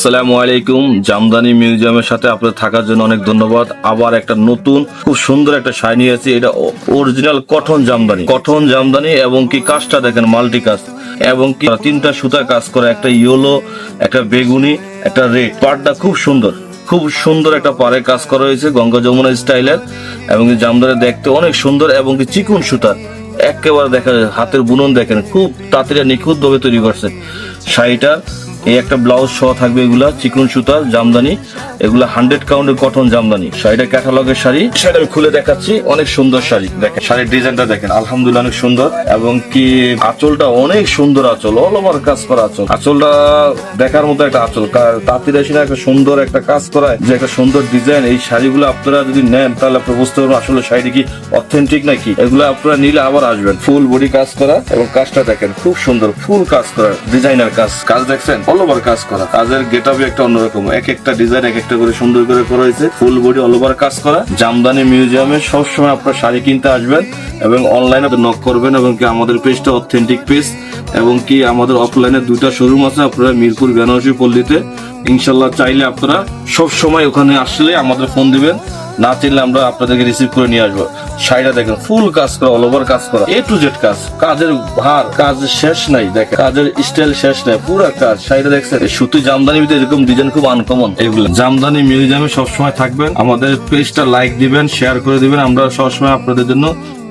আসসালামু আলাইকুম। জামদানি মিউজিয়ামের সাথে আপনাদের থাকার জন্য অনেক ধন্যবাদ। আবার একটা নতুন খুব সুন্দর একটা শাড়ি নিয়ে আছি। এটা অরিজিনাল কটন জামদানি এবং কি কাজটা দেখেন মাল্টি কাজ এবং কি তিনটা সুতা কাজ করা, একটা ইয়েলো, একটা বেগুনি, একটা রেড। পাড়টা খুব সুন্দর একটা পাড়ে কাজ করা হয়েছে গঙ্গা যমুনা স্টাইলের এবং জামদানি দেখতে অনেক সুন্দর এবং কি চিকন সুতা একেবারে দেখা যায়। হাতের বুনন দেখেন খুব তাড়াতাড়ি নিখুঁত ভাবে তৈরি করছে শাড়িটা। এই একটা ব্লাউজ সহ থাকবে, এগুলা চিকন সুতার জামদানি, এগুলা 100 কাউন্টের কটন জামদানি। শাড়িটা ক্যাটালগের শাড়ি, সেটা আমি খুলে দেখাচ্ছি। অনেক সুন্দর শাড়ি, দেখেন শাড়ির ডিজাইনটা দেখেন, আলহামদুলিল্লাহ অনেক সুন্দর এবং কি আঁচলটা অনেক সুন্দর, আঁচল অল ওভার কাজ করা আঁচল। আঁচলটা দেখার মতো একটা আঁচল, তাঁতিরা এসে একটা সুন্দর একটা কাজ করায় যে একটা সুন্দর ডিজাইন। এই শাড়িগুলো আপনারা যদি নেন তাহলে আপনি বুঝতে পারবেন আসলে শাড়িটি কি অথেন্টিক নাকি। এগুলো আপনারা নিলে আবার আসবেন। ফুল বডি কাজ করা এবং কাজটা দেখেন খুব সুন্দর, ফুল কাজ করা ডিজাইনার কাজ দেখছেন, অল ওভার কাজ করা। কাজের গেটআপই একটা অন্যরকম, এক একটা ডিজাইন এক একটা করে সুন্দর করে করা হয়েছে। ফুল বডি অল ওভার কাজ করা। জামদানি মিউজিয়ামে সবসময় আপনারা শাড়ি কিনতে আসবেন এবং অনলাইনে নক করবেন এবং কি আমাদের পেজটা অথেন্টিক পেজ এবং কি আমাদের অফলাইনে 2টা শোরুম আছে। আপনারা মিরপুর বেনারসি পল্লীতে ইনশাল্লাহ চাইলে আপনারা সব সময় ওখানে আসলে আমাদের ফোন দিবেন, না চাইলে আমরা আপনাদেরকে রিসিভ করে নিয়ে আসবো। শাড়িটা দেখেন ফুল কাজ করা, অল ওভার কাজ করা, A to Z কাজ। কাজের ভার, কাজের শেষ নাই, দেখেন কাজের স্টাইল শেষ নাই, পুরো কাজ। শাড়িটা দেখছেন সুতি জামদানি ভিতরে এরকম ডিজাইন খুব আনকমন। এগুলো জামদানি মিউজিয়ামে সবসময় থাকবেন। আমাদের পেজটা লাইক দিবেন, শেয়ার করে দিবেন। আমরা সবসময় আপনাদের জন্য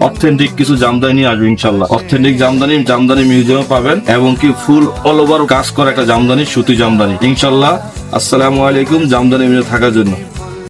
অথেন্টিক কিছু জামদানি নিয়ে আসবো ইনশাল্লাহ। অথেন্টিক জামদানি মিউজিয়ামে পাবেন এবং কি ফুল অল ওভার কাজ করা একটা জামদানি, সুতি জামদানি ইনশাল্লাহ। আসসালামু আলাইকুম। জামদানি মিউজিয়ামে থাকার জন্য